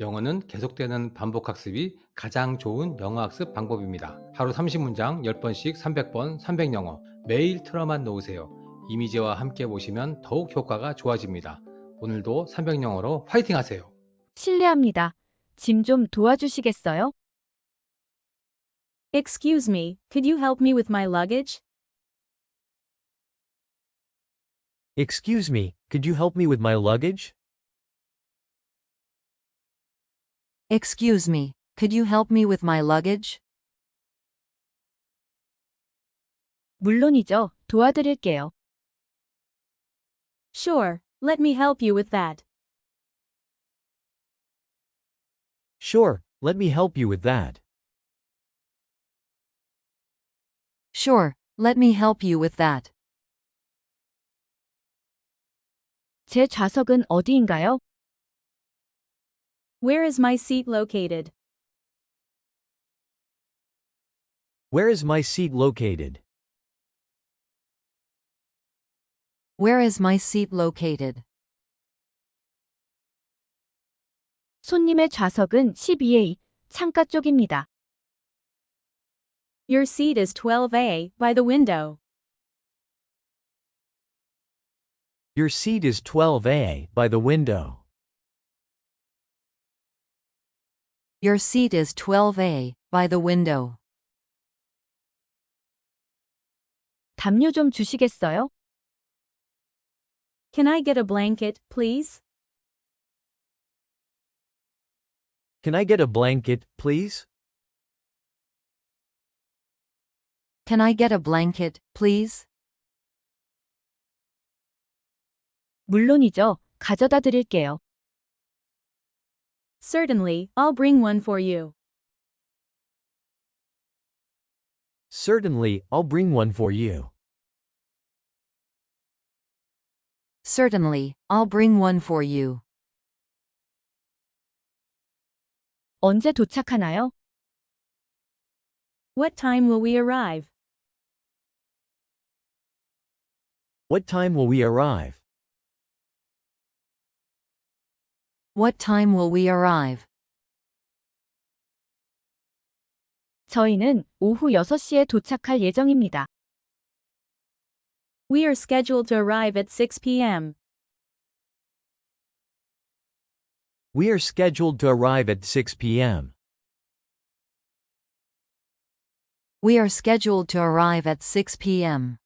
영어는 계속되는 반복 학습이 가장 좋은 영어 학습 방법입니다. 하루 30문장 10번씩 300번 300영어 매일 틀어만 놓으세요. 이미지와 함께 보시면 더욱 효과가 좋아집니다. 오늘도 300영어로 화이팅 하세요. 실례합니다. 짐 좀 도와주시겠어요? Excuse me, could you help me with my luggage? Excuse me, could you help me with my luggage? Excuse me, could you help me with my luggage? 물론이죠. 도와드릴게요. Sure, let me help you with that. Sure, let me help you with that. Sure, let me help you with that. 제 좌석은 어디인가요? Where is my seat located? Where is my seat located? Where is my seat located? 손님의 좌석은 12A, 창가 쪽입니다. Your seat is 12A, by the window. Your seat is 12A, by the window. Your seat is 12A, by the window. 담요 좀 주시겠어요? Can I get a blanket, please? Can I get a blanket, please? Can I get a blanket, please? 물론이죠. 가져다 드릴게요. Certainly, I'll bring one for you. Certainly, I'll bring one for you. Certainly, I'll bring one for you. 언제 도착하나요? What time will we arrive? What time will we arrive? What time will we arrive? 저희는 오후 6시에 도착할 예정입니다. We are scheduled to arrive at 6 p.m. We are scheduled to arrive at 6 p.m. We are scheduled to arrive at 6 p.m.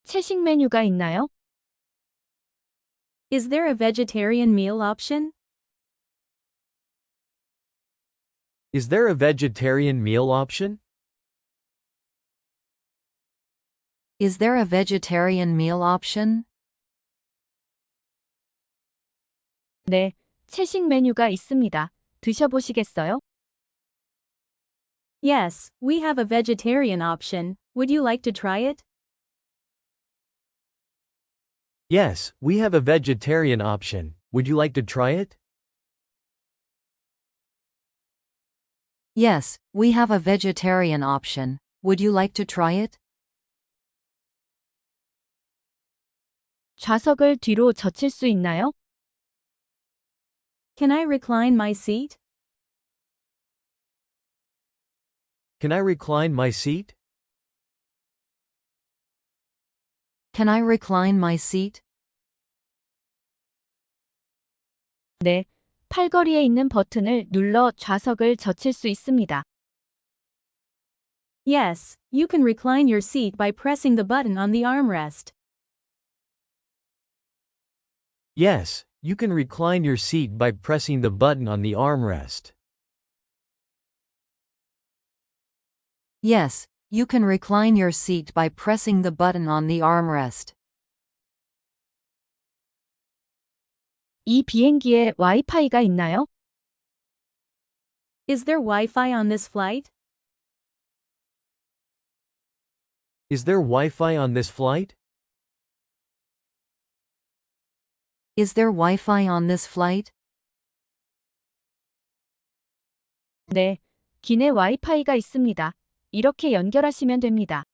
채식 메뉴가 있나요? Is there a vegetarian meal option? Is there a vegetarian meal option? Is there a vegetarian meal option? 네, 채식 메뉴가 있습니다. 드셔보시겠어요? Yes, we have a vegetarian option. Would you like to try it? Yes, we have a vegetarian option. Would you like to try it? Yes, we have a vegetarian option. Would you like to try it? 좌석을 뒤로 젖힐 수 있나요? Can I recline my seat? Can I recline my seat? Can I recline my seat? 네, 팔걸이에 있는 버튼을 눌러 좌석을 젖힐 수 있습니다. Yes, you can recline your seat by pressing the button on the armrest. Yes, you can recline your seat by pressing the button on the armrest. Yes, you can recline your seat by pressing the button on the armrest. 이 비행기에 와이파이가 있나요? Is there Wi-Fi on this flight? Is there Wi-Fi on this flight? Is there Wi-Fi on this flight? 네, 기내 와이파이가 있습니다. 이렇게 연결하시면 됩니다.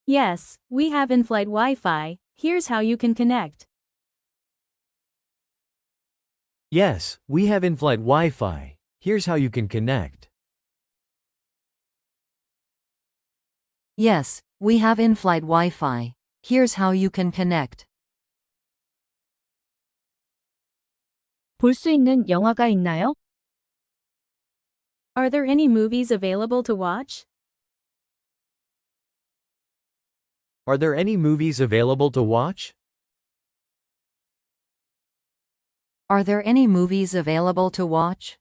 Yes, we have in-flight Wi-Fi. Here's how you can connect. Yes, we have in-flight Wi-Fi. Here's how you can connect. Yes, we have in-flight Wi-Fi. Here's how you can connect. 볼 수 있는 영화가 있나요? Are there any movies available to watch? Are there any movies available to watch? Are there any movies available to watch?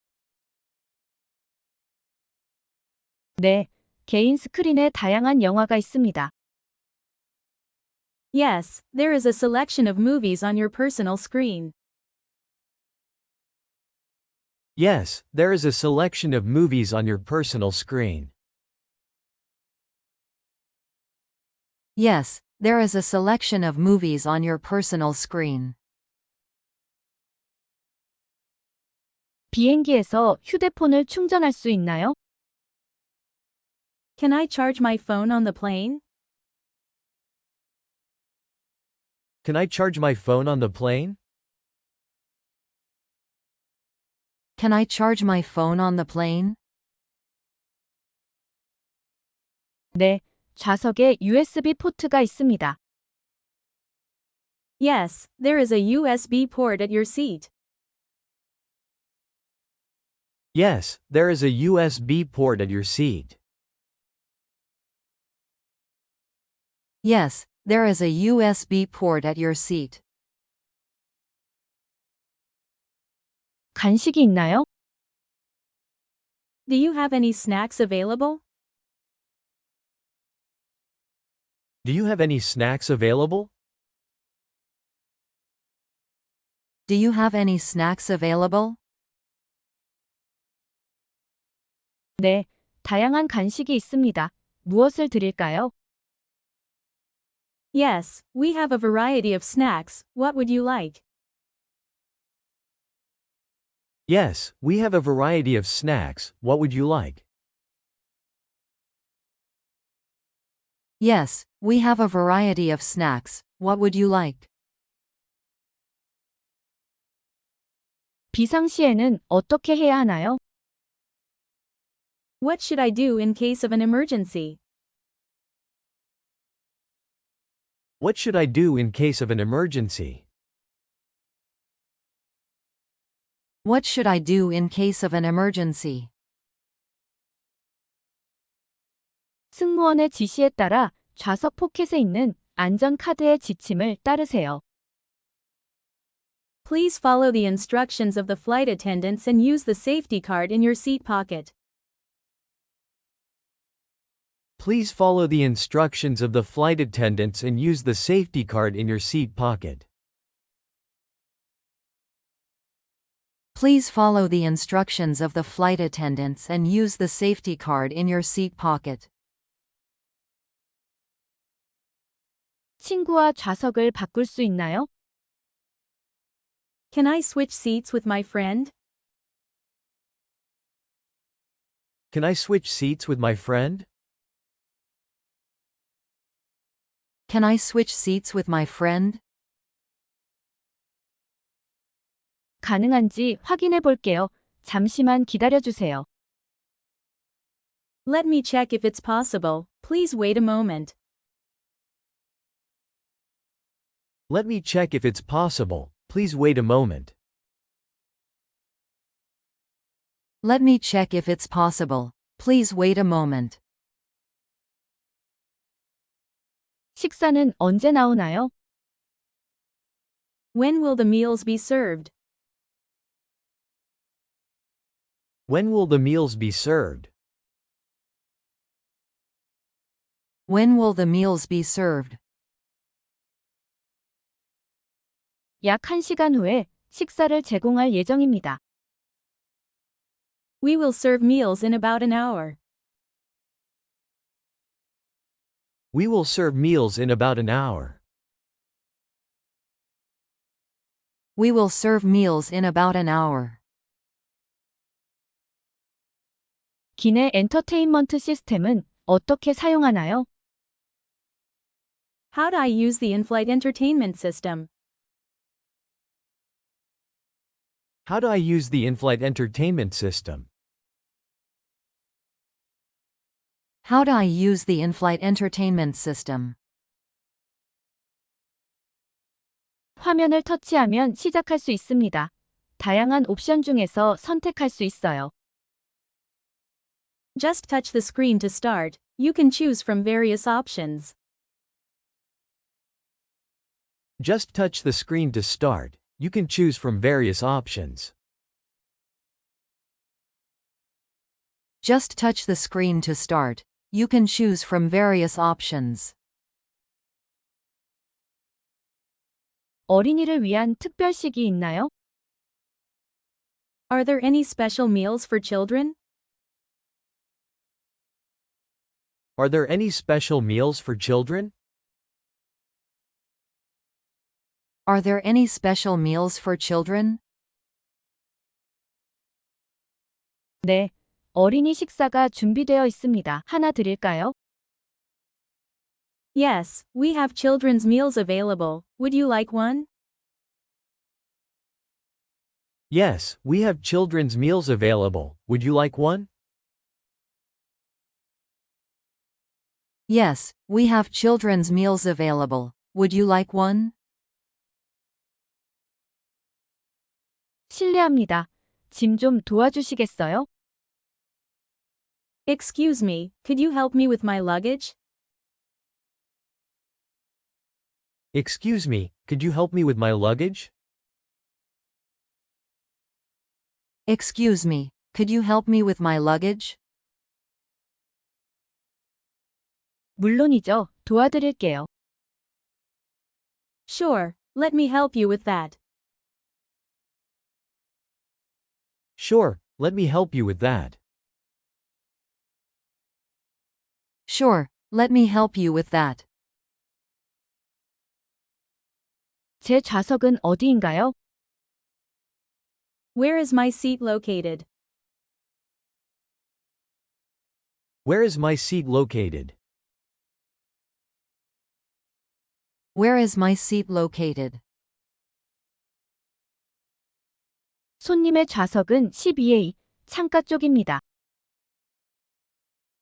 네, 개인 스크린에 다양한 영화가 있습니다. Yes, there is a selection of movies on your personal screen. Yes, there is a selection of movies on your personal screen. Yes, there is a selection of movies on your personal screen. 비행기에서 휴대폰을 충전할 수 있나요? Can I charge my phone on the plane? Can I charge my phone on the plane? Can I charge my phone on the plane? 네, 좌석에 USB 포트가 있습니다. Yes, there is a USB port at your seat. Yes, there is a USB port at your seat. Yes, there is a USB port at your seat. 간식이 있나요? Do you have any snacks available? Do you have any snacks available? Do you have any snacks available? 네, 다양한 간식이 있습니다. 무엇을 드릴까요? Yes, we have a variety of snacks. What would you like? Yes, we have a variety of snacks. What would you like? Yes, we have a variety of snacks. What would you like? 비상시에는 어떻게 해야 하나요? What should I do in case of an emergency? What should I do in case of an emergency? What should I do in case of an emergency? 승무원의 지시에 따라 좌석 포켓에 있는 안전카드의 지침을 따르세요. Please follow the instructions of the flight attendants and use the safety card in your seat pocket. Please follow the instructions of the flight attendants and use the safety card in your seat pocket. Please follow the instructions of the flight attendants and use the safety card in your seat pocket. 친구와 좌석을 바꿀 수 있나요? Can I switch seats with my friend? Can I switch seats with my friend? Can I switch seats with my friend? 가능한지 확인해 볼게요. 잠시만 기다려 주세요. Let me check if it's possible. Please wait a moment. Let me check if it's possible. Please wait a moment. Let me check if it's possible. Please wait a moment. 식사는 언제 나오나요? When will the meals be served? When will the meals be served? When will the meals be served? 약 1시간 후에 식사를 제공할 예정입니다. We will serve meals in about an hour. We will serve meals in about an hour. We will serve meals in about an hour. 기내 엔터테인먼트 시스템은 어떻게 사용하나요? How do I use the in-flight entertainment system? How do I use the in-flight entertainment system? How do I use the in-flight entertainment system? 화면을 터치하면 시작할 수 있습니다. 다양한 옵션 중에서 선택할 수 있어요. Just touch the screen to start. You can choose from various options. Just touch the screen to start. You can choose from various options. Just touch the screen to start. You can choose from various options. 어린이를 위한 특별식이 있나요? Are there any special meals for children? Are there any special meals for children? Are there any special meals for children? 네, 어린이 식사가 준비되어 있습니다. 하나 드릴까요? Yes, we have children's meals available. Would you like one? Yes, we have children's meals available. Would you like one? Yes, we have children's meals available. Would you like one? 실례합니다. 짐 좀 도와주시겠어요? Excuse me, could you help me with my luggage? Excuse me, could you help me with my luggage? Excuse me, could you help me with my luggage? 물론이죠. 도와드릴게요. Sure, let me help you with that. Sure, let me help you with that. Sure, let me help you with that. 제 좌석은 어디인가요? Where is my seat located? Where is my seat located? Where is my seat located? 손님의 좌석은 12A, 창가 쪽입니다.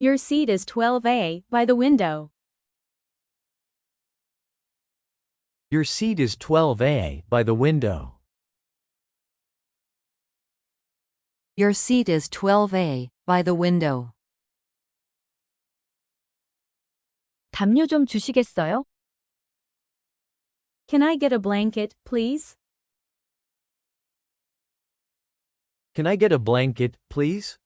Your seat is 12A, by the window. Your seat is 12A, by the window. Your seat is 12A, by the window. 담요 좀 주시겠어요? Can I get a blanket, please? Can I get a blanket, please?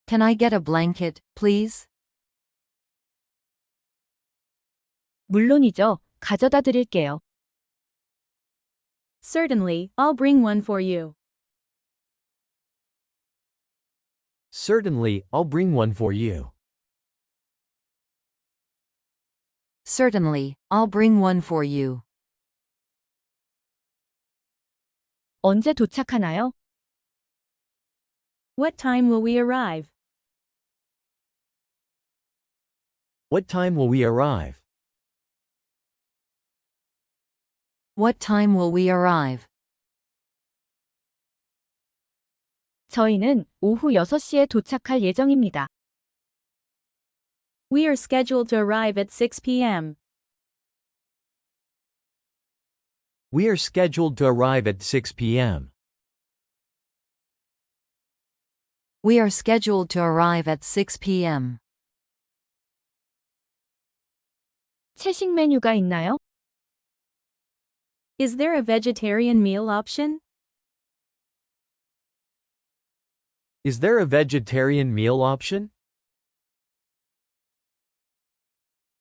Can I get a blanket, please? 물론이죠. 가져다 드릴게요. Certainly, I'll bring one for you. Certainly, I'll bring one for you. Certainly, I'll bring one for you. 언제 도착하나요? What time will we arrive? What time will we arrive? What time will we arrive? 저희는 오후 6시에 도착할 예정입니다. We are scheduled to arrive at 6 p.m. We are scheduled to arrive at 6 p.m. We are scheduled to arrive at 6 p.m. 채식 메뉴가 있나요? Is there a vegetarian meal option? Is there a vegetarian meal option?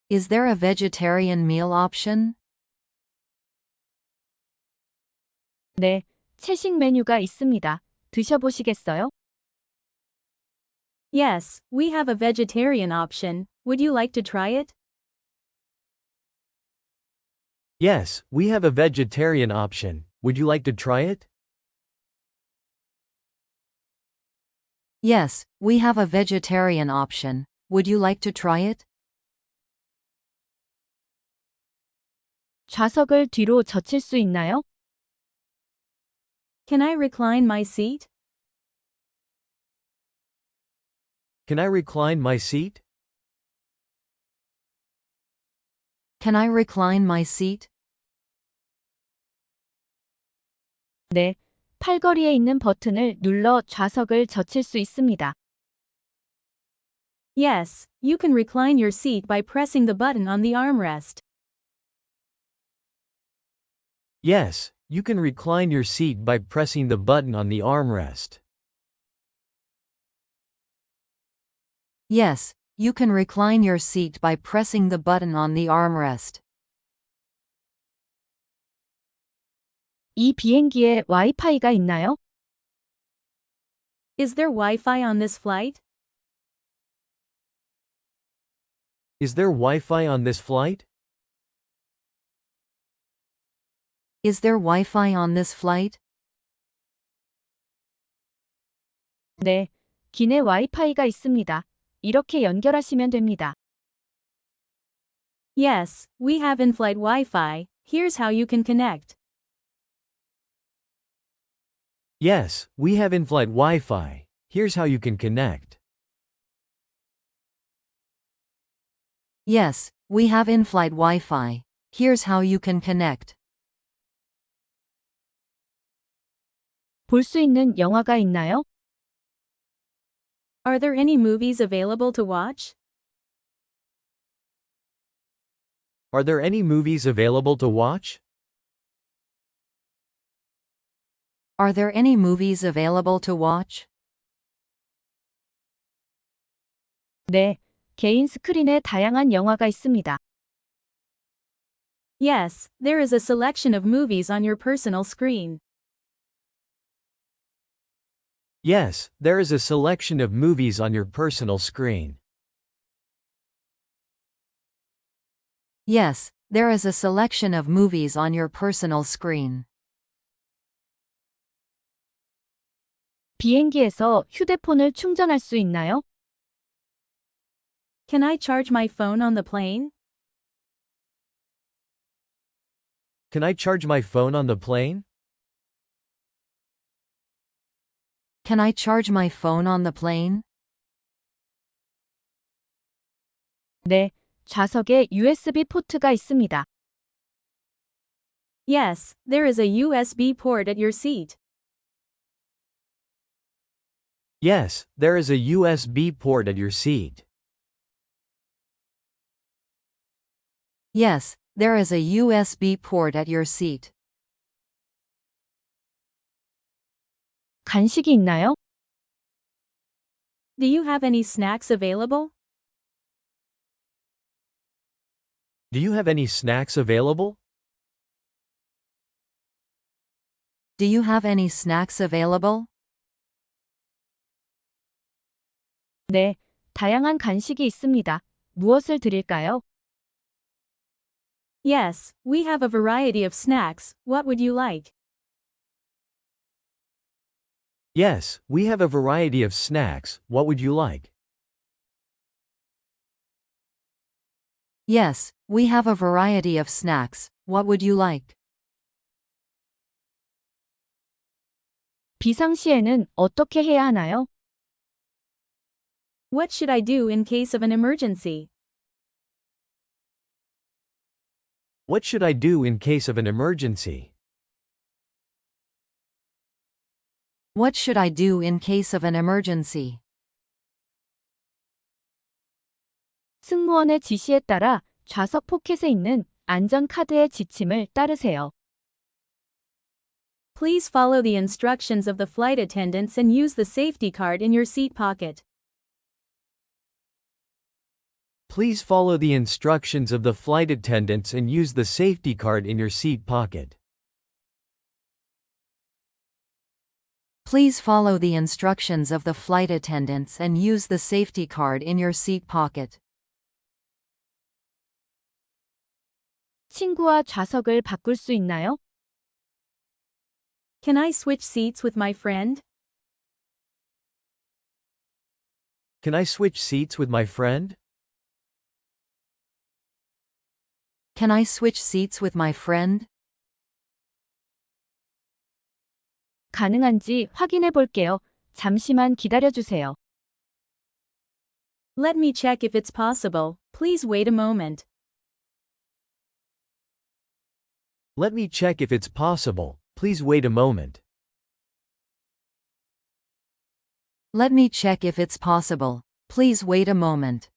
Is there a vegetarian meal option? 네, 채식 메뉴가 있습니다. 드셔보시겠어요? Yes, we have a vegetarian option. Would you like to try it? Yes, we have a vegetarian option. Would you like to try it? Yes, we have a vegetarian option. Would you like to try it? 좌석을 뒤로 젖힐 수 있나요? Can I recline my seat? Can I recline my seat? Can I recline my seat? 네. 팔걸이에 있는 버튼을 눌러 좌석을 젖힐 수 있습니다. Yes, you can recline your seat by pressing the button on the armrest. Yes, you can recline your seat by pressing the button on the armrest. Yes, you can recline your seat by pressing the button on the armrest. 이 비행기에 와이파이가 있나요? Is there Wi-Fi on this flight? Is there Wi-Fi on this flight? Is there Wi-Fi on this flight? 네. 기내 와이파이가 있습니다. 이렇게 연결하시면 됩니다. Yes, we have in-flight Wi-Fi. Here's how you can connect. Yes, we have in-flight Wi-Fi. Here's how you can connect. Yes, we have in-flight Wi-Fi. Here's how you can connect. 볼 수 있는 영화가 있나요? Are there any movies available to watch? Are there any movies available to watch? Are there any movies available to watch? 네. 개인 스크린에 다양한 영화가 있습니다. Yes, there is a selection of movies on your personal screen. Yes, there is a selection of movies on your personal screen. Yes, there is a selection of movies on your personal screen. 비행기에서 휴대폰을 충전할 수 있나요? Can I charge my phone on the plane? Can I charge my phone on the plane? Can I charge my phone on the plane? 네. 좌석에 USB 포트가 있습니다. Yes, there is a USB port at your seat. Yes, there is a USB port at your seat. Yes, there is a USB port at your seat. 간식이 있나요? Do you have any snacks available? Do you have any snacks available? Do you have any snacks available? 네. 다양한 간식이 있습니다. 무엇을 드릴까요? Yes, we have a variety of snacks. What would you like? Yes, we have a variety of snacks. What would you like? Yes, we have a variety of snacks. What would you like? 비상시에는 어떻게 해야 하나요? What should I do in case of an emergency? What should I do in case of an emergency? What should I do in case of an emergency? 승무원의 지시에 따라 좌석 포켓에 있는 안전카드의 지침을 따르세요. Please follow the instructions of the flight attendants and use the safety card in your seat pocket. Please follow the instructions of the flight attendants and use the safety card in your seat pocket. Please follow the instructions of the flight attendants and use the safety card in your seat pocket. 친구와 좌석을 바꿀 수 있나요? Can I switch seats with my friend? Can I switch seats with my friend? Can I switch seats with my friend? Can I switch seats with my friend? 가능한지 확인해 볼게요. 잠시만 기다려 주세요. Let me check if it's possible. Please wait a moment. Let me check if it's possible. Please wait a moment. Let me check if it's possible. Please wait a moment.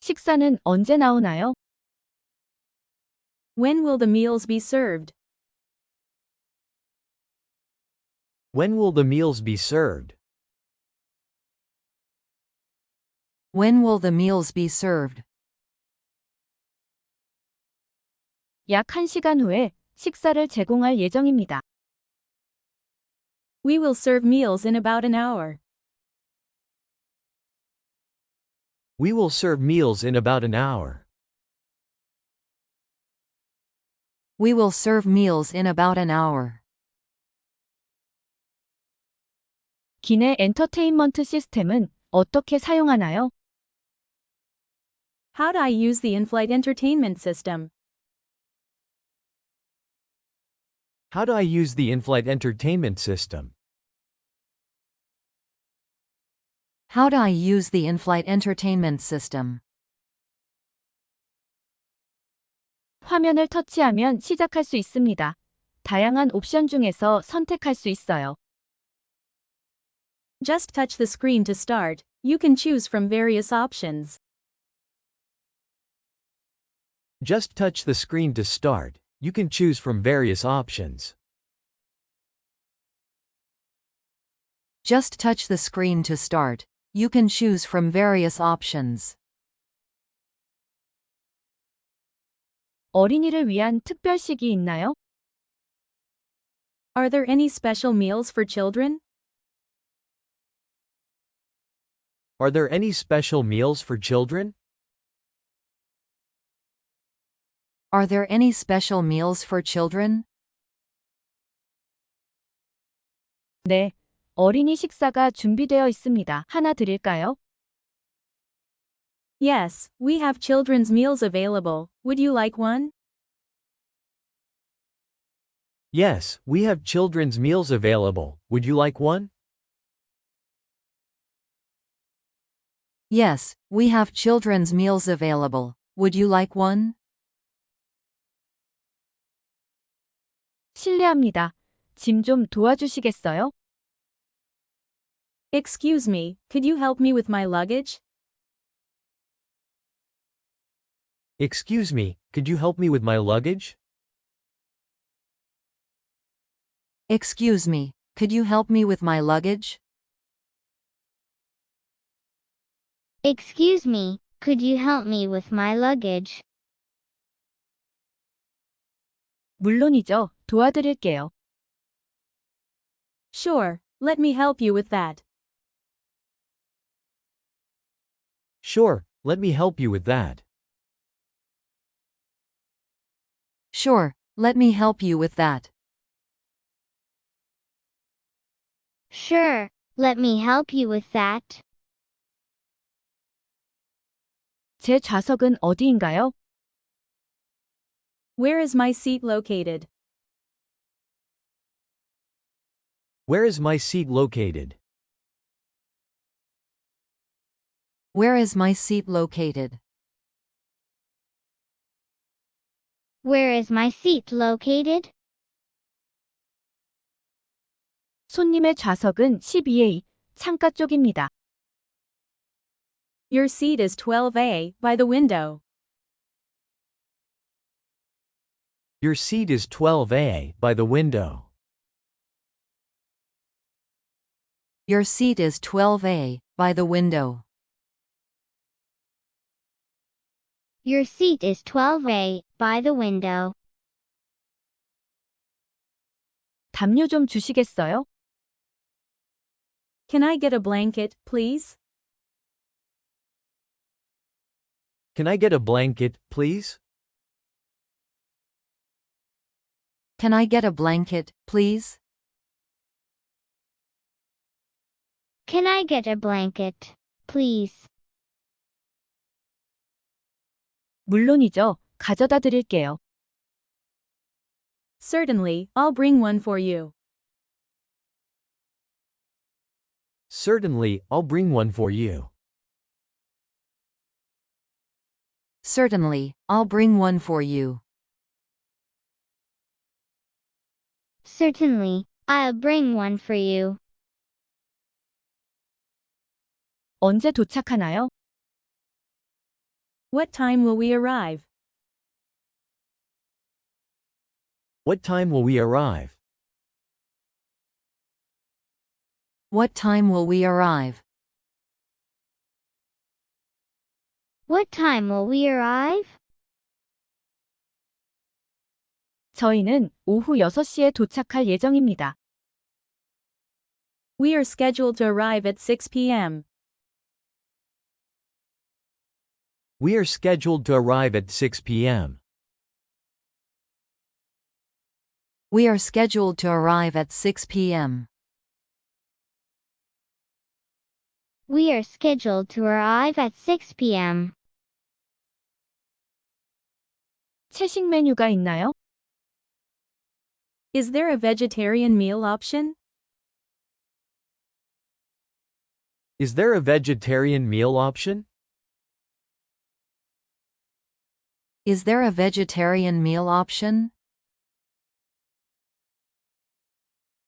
식사는 언제 나오나요? When will the meals be served? When will the meals be served? When will the meals be served? 약 1시간 후에 식사를 제공할 예정입니다. We will serve meals in about an hour. We will serve meals in about an hour. We will serve meals in about an hour. 기내 엔터테인먼트 시스템은 어떻게 사용하나요? How do I use the in-flight entertainment system? How do I use the in-flight entertainment system? How do I use the in-flight entertainment system? 화면을 터치하면 시작할 수 있습니다. 다양한 옵션 중에서 선택할 수 있어요. Just touch the screen to start. You can choose from various options. Just touch the screen to start. You can choose from various options. Just touch the screen to start. You can choose from various options. 어린이를 위한 특별식이 있나요? Are there any special meals for children? Are there any special meals for children? Are there any special meals for children? 네, 어린이 식사가 준비되어 있습니다. 하나 드릴까요? Yes, we have children's meals available. Would you like one? Yes, we have children's meals available. Would you like one? Yes, we have children's meals available. Would you like one? 실례합니다. 짐 좀 도와주시겠어요? Excuse me, could you help me with my luggage? Excuse me, could you help me with my luggage? Excuse me, could you help me with my luggage? Excuse me, could you help me with my luggage? 물론이죠. 도와드릴게요. Sure, let me help you with that. Sure, let me help you with that. Sure, let me help you with that. Sure, let me help you with that. 제 좌석은 어디인가요? Where is my seat located? Where is my seat located? Where is my seat located? Where is my seat located? 손님의 좌석은 12A, 창가 쪽입니다. Your seat is 12A, by the window. Your seat is 12A, by the window. Your seat is 12A, by the window. Your seat is 12A, by the window. 담요 좀 주시겠어요? Can I get a blanket, please? Can I get a blanket, please? Can I get a blanket, please? Can I get a blanket, please? 물론이죠. 가져다 드릴게요. Certainly, I'll bring one for you. Certainly, I'll bring one for you. Certainly, I'll bring one for you. Certainly, I'll bring one for you. 언제 도착하나요? What time will we arrive? What time will we arrive? What time will we arrive? What time will we arrive? 저희는 오후 6시에 도착할 예정입니다. We are scheduled to arrive at 6 p.m. We are scheduled to arrive at 6 p.m. We are scheduled to arrive at 6 p.m. We are scheduled to arrive at 6 p.m. 채식 메뉴가 있나요? Is there a vegetarian meal option? Is there a vegetarian meal option? Is there a vegetarian meal option?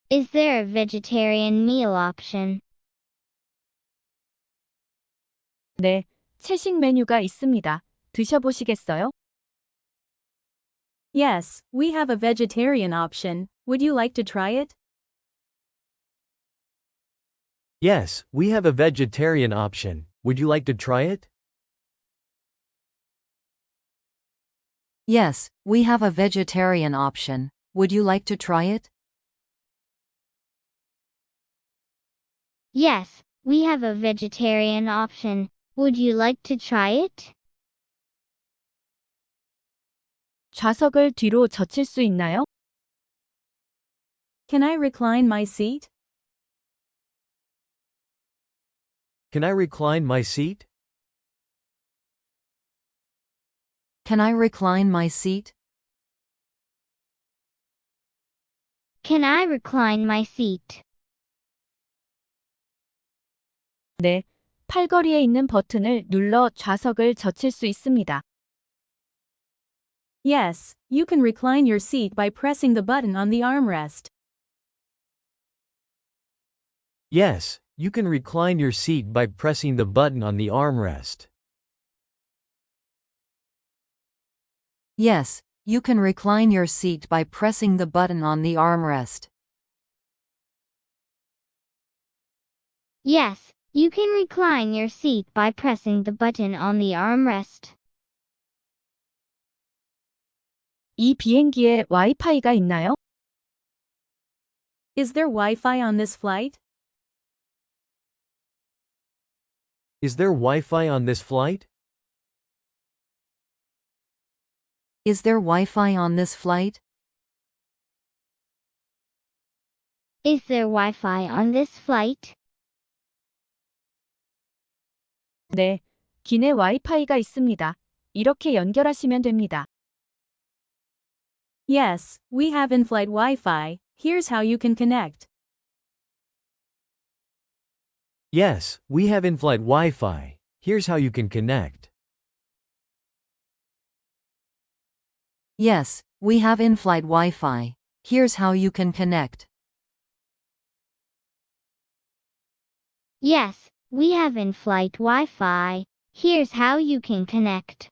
Is there a vegetarian meal option? 네, 채식 메뉴가 있습니다. 드셔보시겠어요? Yes, we have a vegetarian option. Would you like to try it? Yes, we have a vegetarian option. Would you like to try it? Yes, we have a vegetarian option. Would you like to try it? Yes, we have a vegetarian option. Would you like to try it? 좌석을 뒤로 젖힐 수 있나요? Can I recline my seat? Can I recline my seat? Can I recline my seat? Can I recline my seat? 네, 팔걸이에 있는 버튼을 눌러 좌석을 젖힐 수 있습니다. Yes, you can recline your seat by pressing the button on the armrest. Yes, you can recline your seat by pressing the button on the armrest. Yes, you can recline your seat by pressing the button on the armrest. Yes, you can recline your seat by pressing the button on the armrest. 이 비행기에 와이파이가 있나요? Is there Wi-Fi on this flight? Is there Wi-Fi on this flight? Is there Wi-Fi on this flight? Is there Wi-Fi on this flight? 네, 기내 와이파이가 있습니다. 이렇게 연결하시면 됩니다. Yes, we have in-flight Wi-Fi. Here's how you can connect. Yes, we have in-flight Wi-Fi. Here's how you can connect. Yes, we have in-flight Wi-Fi. Here's how you can connect. Yes, we have in-flight Wi-Fi. Here's how you can connect.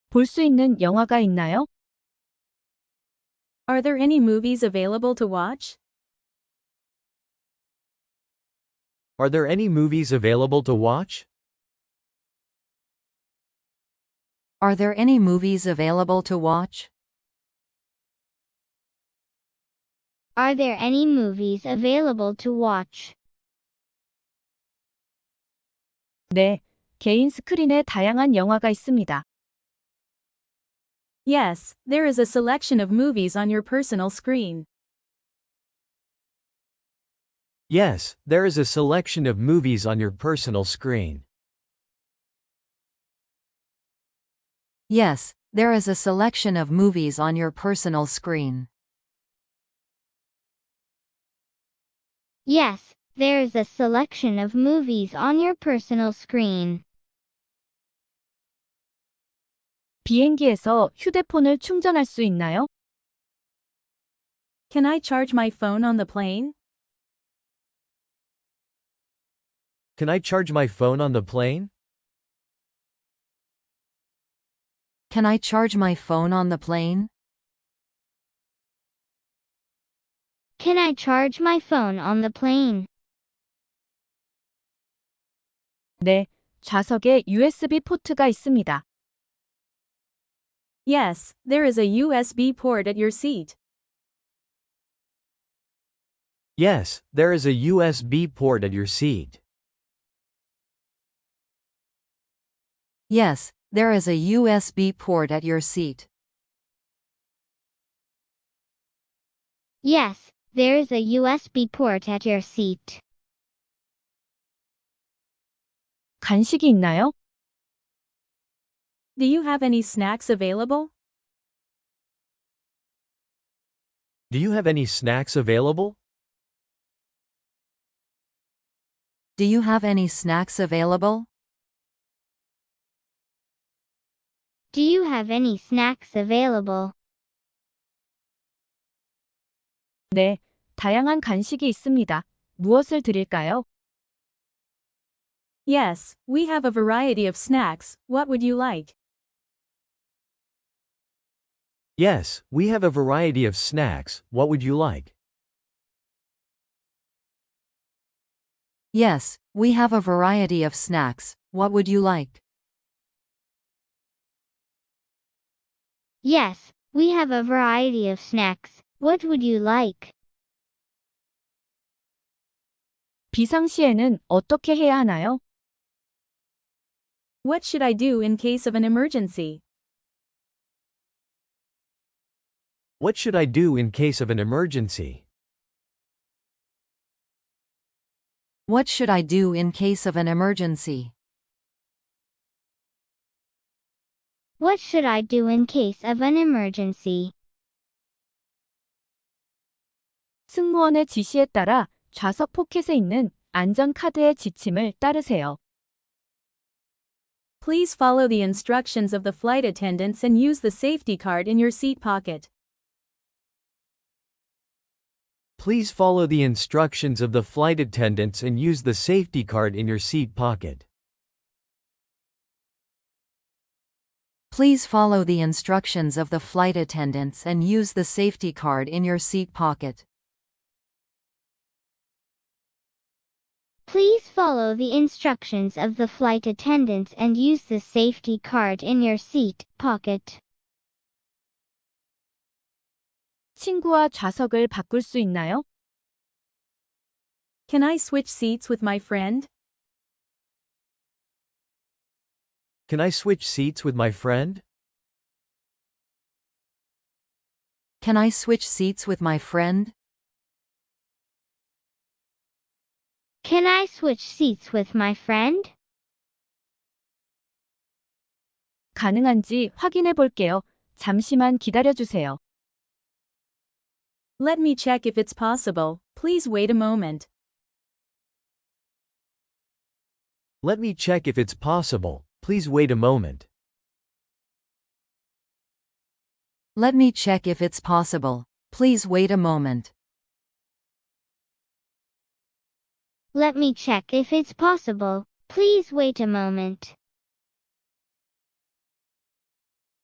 볼 수 있는 영화가 있나요? Are there any movies available to watch? Are there any movies available to watch? Are there any movies available to watch? Are there any movies available to watch? 네, 개인 스크린에 다양한 영화가 있습니다. Yes, there is a selection of movies on your personal screen. Yes, there is a selection of movies on your personal screen. Yes, There is a selection of movies on your personal screen. Yes, there is a selection of movies on your personal screen. 비행기에서 휴대폰을 충전할 수 있나요? Can I charge my phone on the plane? Can I charge my phone on the plane? Can I charge my phone on the plane? Can I charge my phone on the plane? 네, 좌석에 USB 포트가 있습니다. Yes, there is a USB port at your seat. Yes, there is a USB port at your seat. Yes, there is a USB port at your seat. Yes, there is a USB port at your seat. 간식이 있나요? Do you have any snacks available? Do you have any snacks available? Do you have any snacks available? Do you have any snacks available? 네, 다양한 간식이 있습니다. 무엇을 드릴까요? Yes, we have a variety of snacks. What would you like? Yes, we have a variety of snacks. What would you like? Yes, we have a variety of snacks. What would you like? Yes, we have a variety of snacks. What would you like? 비상시에는 어떻게 해야 하나요? What should I do in case of an emergency? What should I do in case of an emergency? What should I do in case of an emergency? What should I do in case of an emergency? 승무원의 지시에 따라 좌석 포켓에 있는 안전카드의 지침을 따르세요. Please follow the instructions of the flight attendants and use the safety card in your seat pocket. Please follow the instructions of the flight attendants and use the safety card in your seat pocket. Please follow the instructions of the flight attendants and use the safety card in your seat pocket. Please follow the instructions of the flight attendants and use the safety card in your seat pocket. 친구와 좌석을 바꿀 수 있나요? Can I switch seats with my friend? Can I switch seats with my friend? Can I switch seats with my friend? Can I switch seats with my friend? 가능한지 확인해 볼게요. 잠시만 기다려 주세요. Let me check if it's possible. Please wait a moment. Let me check if it's possible. Please wait a moment. Let me check if it's possible. Please wait a moment. Let me check if it's possible. Please wait a moment.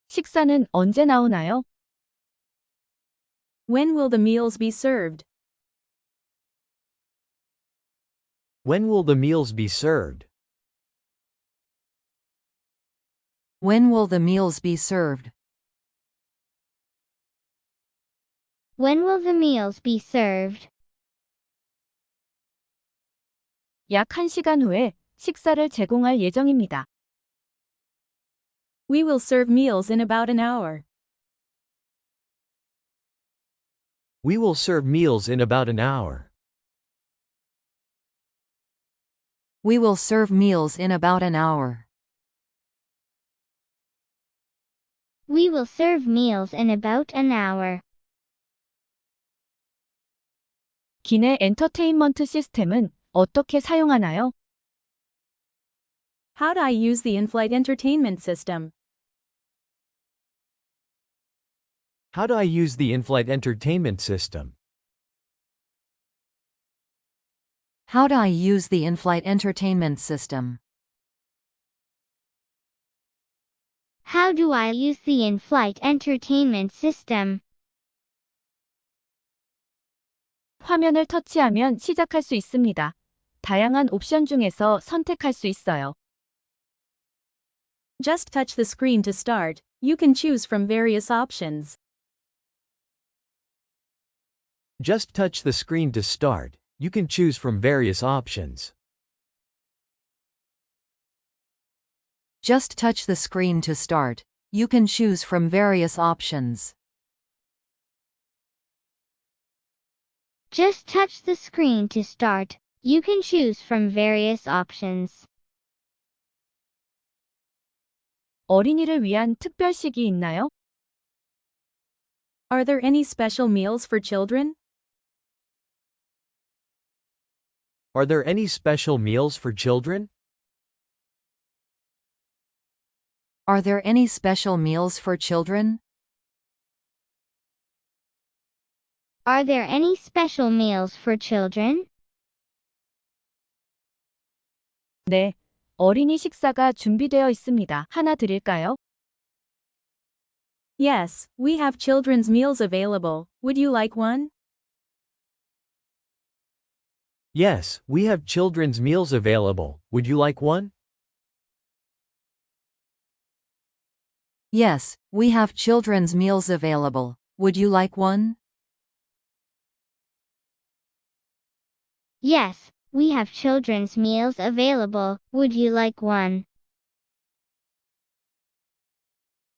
식사는 언제 나오나요? When will the meals be served? When will the meals be served? When will the meals be served? When will the meals be served? 약 1시간 후에 식사를 제공할 예정입니다. We will serve meals in about an hour. We will serve meals in about an hour. We will serve meals in about an hour. We will serve meals in about an hour. 기내 엔터테인먼트 시스템은 어떻게 사용하나요? How do I use the in-flight entertainment system? How do I use the in-flight entertainment system? How do I use the in-flight entertainment system? How do I use the in-flight entertainment system? 화면을 터치하면 시작할 수 있습니다. 다양한 옵션 중에서 선택할 수 있어요. Just touch the screen to start. You can choose from various options. Just touch the screen to start. You can choose from various options. Just touch the screen to start. You can choose from various options. Just touch the screen to start. You can choose from various options. 어린이를 위한 특별식이 있나요? Are there any special meals for children? Are there any special meals for children? Are there any special meals for children? Are there any special meals for children? 네, 어린이 식사가 준비되어 있습니다. 하나 드릴까요? Yes, we have children's meals available. Would you like one? Yes, we have children's meals available. Would you like one? Yes, we have children's meals available. Would you like one? Yes, we have children's meals available. Would you like one?